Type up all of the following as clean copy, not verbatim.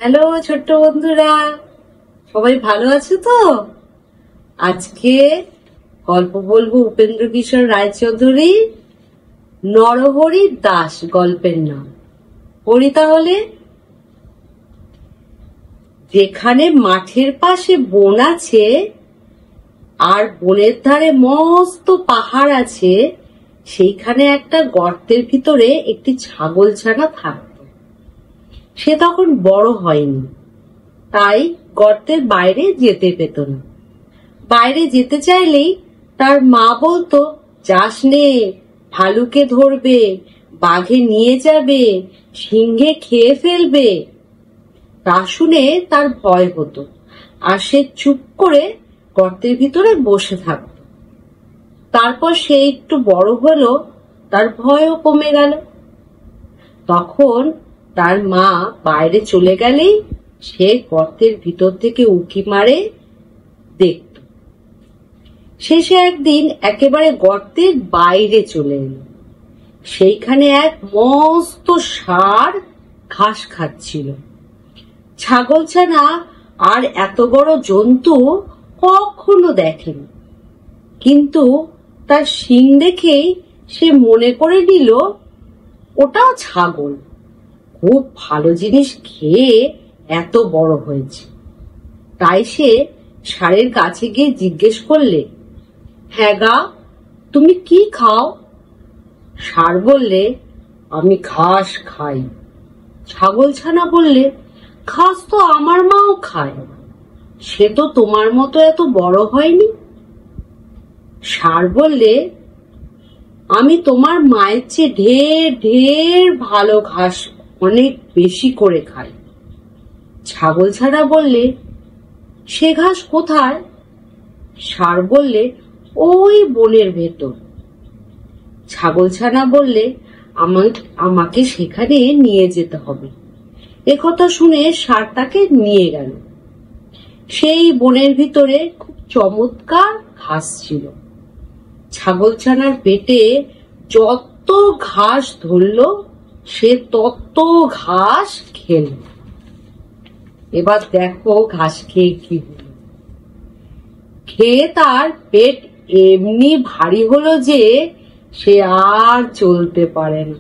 Hello ছোট্ট বন্ধুরা, সবাই ভালো আছো তো? আজকে গল্প বলবো উপেন্দ্র কিশোর রায়চৌধুরী নরহরি দাস গল্পের নাম। পড়ি তাহলে। যেখানে মাঠের পাশে বন আছে আর বনের ধারে মস্ত পাহাড় আছে, সেইখানে একটা গর্তের ভিতরে একটি ছাগলছানা থাকত। সে তখন বড় হয়নি, তাই গর্তের বাইরে যেতে পেত না। বাইরে যেতে চাইলেই তার মা বলতো, যাস নে, ভালুকে ধরবে, বাঘে নিয়ে যাবে, সিংহে খেয়ে ফেলবে। তা শুনে তার ভয় হতো, আর সে চুপ করে গর্তের ভিতরে বসে থাকত। তারপর সে একটু বড় হলো, তার ভয়ও কমে গেল। তখন তার মা বাইরে চলে গেলেই সে গর্তের ভিতর থেকে উঁকি মারে দেখত। শেষে একদিন একেবারে গর্তের বাইরে চলে এলো। সেইখানে এক মস্ত ষাঁড় ঘাস খাচ্ছিল। ছাগলছানা আর এত বড় জন্তু কখনো দেখেনি, কিন্তু তার শিং দেখেই সে মনে করে নিল ওটাও ছাগল, খুব ভালো জিনিস খেয়ে এত বড় হয়েছে। তাই সে ষাঁড়ের কাছে গিয়ে জিজ্ঞেস করলে, হ্যাঁ গা, তুমি কি খাও? ষাঁড় বললে, আমি ঘাস খাই। ছাগলছানা বললে, ঘাস তো আমার মাও খায়, সে তো তোমার মতো এত বড় হয়নি। ষাঁড় বললে, আমি তোমার মায়ের চেয়ে ঢের ঢের ভালো ঘাস অনেক বেশি করে খাই। ছাগলছানা বললে, সে ঘাস কোথায়? ষাঁড় বললে, ওই বনের ভেতর। ছাগলছানা বললে, আমাকে সেখানে নিয়ে যেতে হবে। একথা শুনে ষাঁড় তাকে নিয়ে গেল। সেই বনের ভিতরে খুব চমৎকার ঘাস ছিল। ছাগলছানার পেটে যত ঘাস ধরল সে তত ঘাস খেল। এবার দেখো ঘাস খেয়ে কি হলো। খেয়ে তার পেট এমনি ভারী হলো যে সে আর চলতে পারে না।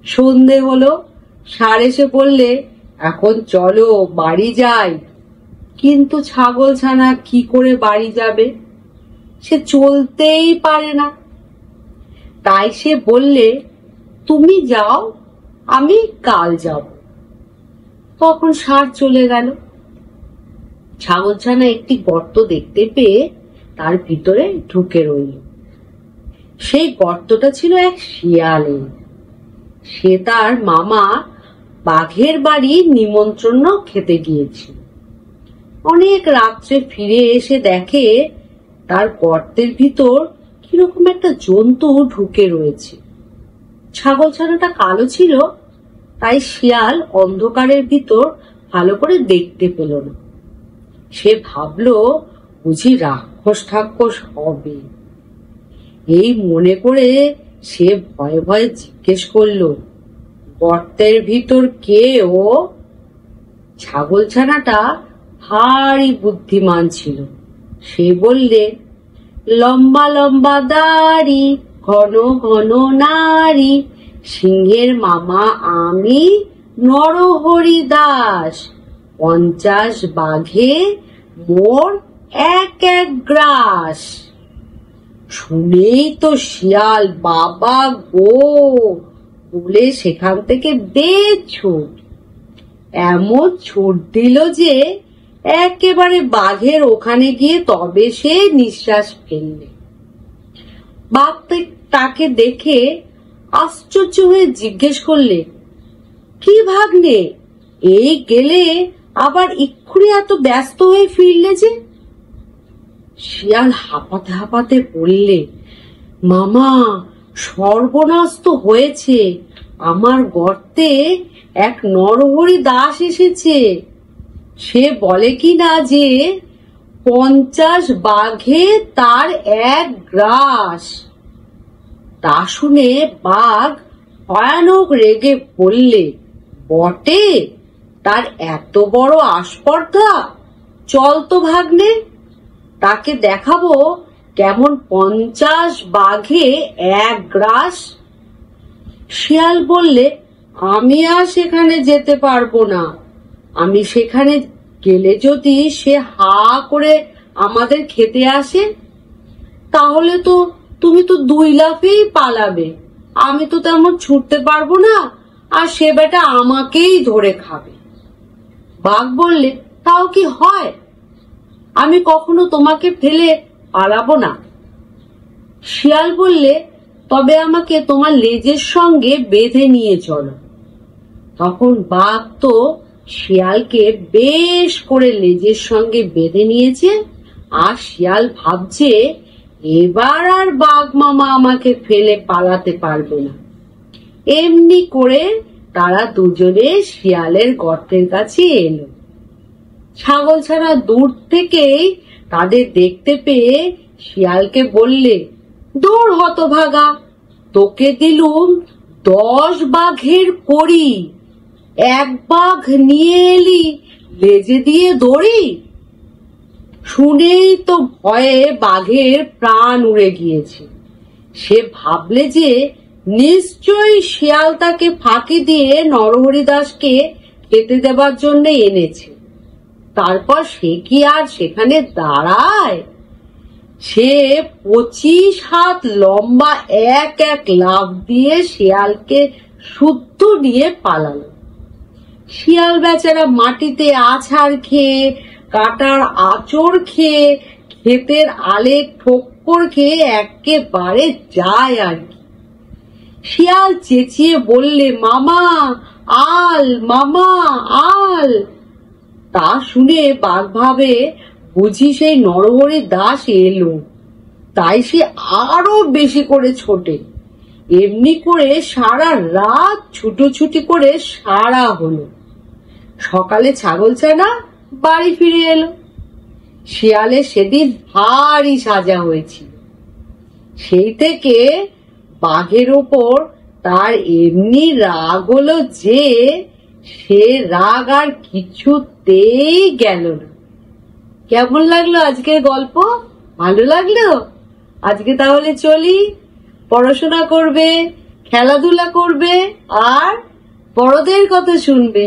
সন্ধে হলো, ষাঁড় এসে বললে, এখন চলো বাড়ি যাই। কিন্তু ছাগলছানা কি করে বাড়ি যাবে? সে চলতেই পারে না। তাই সে বললে, তুমি যাও, আমি কাল যাব। তখন ষাঁড় চলে গেল। ছাগলছানা একটি গর্ত দেখতে পেয়ে তার ভিতরে ঢুকে রইল। সেই গর্তটা ছিল এক শিয়ালের। সে তার মামা বাঘের বাড়ি নিমন্ত্রণ খেতে গিয়েছিল। অনেক রাত্রে ফিরে এসে দেখে তার গর্তের ভিতর কিরকম একটা জন্তু ঢুকে রয়েছে। ছাগলছানাটা কালো ছিল, তাই শিয়াল অন্ধকারের ভিতর ভালো করে দেখতে পেল না। সে ভাবলো বুঝি রাক্ষস ঠাক্ষস হবে। এই মনে করে সে ভয়ে ভয়ে জিজ্ঞেস করলো, গর্তের ভিতর কে ও? ছাগলছানাটা ভারী বুদ্ধিমান ছিল। সে বললে, লম্বা লম্বা দাড়ি, ঘন ঘন নাড়ি, সিংহের মামা আমি, নরহরি দাস, 50 বাঘে মোর এক এক গ্রাস। শুনেই তো শিয়াল বাবা গো বলে সেখান থেকে দে ছুট। এমন ছুট দিল যে একেবারে বাঘের ওখানে গিয়ে তবে সে নিঃশ্বাস ফেললে। বাঘ তাকে দেখে আশ্চর্য হয়ে জিজ্ঞেস করলে, কি ভাগ্নে, এই গেলে আবার এক্ষুনি এত ব্যস্ত হয়ে ফিরলে যে? শিয়াল হাঁপাতে হাঁপাতে বললে, মামা, সর্বনাশ তো হয়েছে, আমার গর্তে এক নরহরি দাস এসেছে। সে বলে কিনা যে 50 বাঘে তার এক গ্রাস। তা শুনে বাঘ ভয়ানক রেগে বললে, বটে, তার এত বড় আস্পর্ধা। চল তো ভাগ্নে, তাকে দেখাবো কেমন 50 বাঘে এক গ্রাস। শিয়াল বললে, আমি আর সেখানে যেতে পারবো না। আমি সেখানে গেলে যদি সে হা করে আমাদের খেতে আসে, তাহলে তো তুমি তো 2 লাফেই পালাবে। আমি তো তেমন ছুটতে পারবো না, আর সে বেটা আমাকেই ধরে খাবে। বাঘ বললে, তাও কি হয়? আমি কখনো তোমাকে ফেলে পালাবো না। শিয়াল বললে, তবে আমাকে তোমার লেজের সঙ্গে বেঁধে নিয়ে চলো। তখন বাঘ তো শিয়ালকে বেশ করে লেজের সঙ্গে বেঁধে নিয়েছে, আর শিয়াল ভাবছে এবার আর বাঘ মামা আমাকে ফেলে পালাতে পারবে না। এমনি করে তারা দুজনে শিয়ালের গর্তের কাছে এলো। ছাগলছানা দূর থেকেই তাদের দেখতে পেয়ে শিয়ালকে বললে, দূর হতভাগা, তোকে দিলুম 10 বাঘের কড়ি, 1 বাঘ নিয়ে এলি লেজে দিয়ে দড়ি। শুনেই তো ভয়ে বাঘের প্রাণ উড়ে গিয়েছে। সে ভাবলে যে নিশ্চয়ই শিয়াল তাকে ফাঁকি দিয়ে নরহরি দাসকে খেতে দেবার জন্য এনেছে। তারপর সে কি আর সেখানে দাঁড়ায়? সে 25 হাত লম্বা এক লাফ দিয়ে শিয়ালকে শুদ্ধ নিয়ে পালালো। শিয়াল বেচারা মাটিতে আছাড় খেয়ে, কাটার আঁচড় খেয়ে, ক্ষেতের আলে ঠোক্কর খেয়ে একেবারে যায় আর কি। শিয়াল চেঁচিয়ে বললে, মামা আল, মামা আল। তা শুনে বাঘ ভাবে বুঝি সেই নরহরি দাস এলো, তাই সে আরো বেশি করে ছোটে। এমনি করে সারা রাত ছুটোছুটি করে সারা হলো। সকালে ছাগলছানা বাড়ি ফিরে এলো। শিয়ালের সেদিন ভারী সাজা হয়েছিল। সেই থেকে বাঘের ওপর তার এমনি রাগ হলো যে সে রাগ আর কিছুতেই গেল না। কেমন লাগলো আজকের গল্প? ভালো লাগলো? আজকে তাহলে চলি, পড়াশোনা করবে, খেলাধুলা করবে, আর বড়দের কথা শুনবে।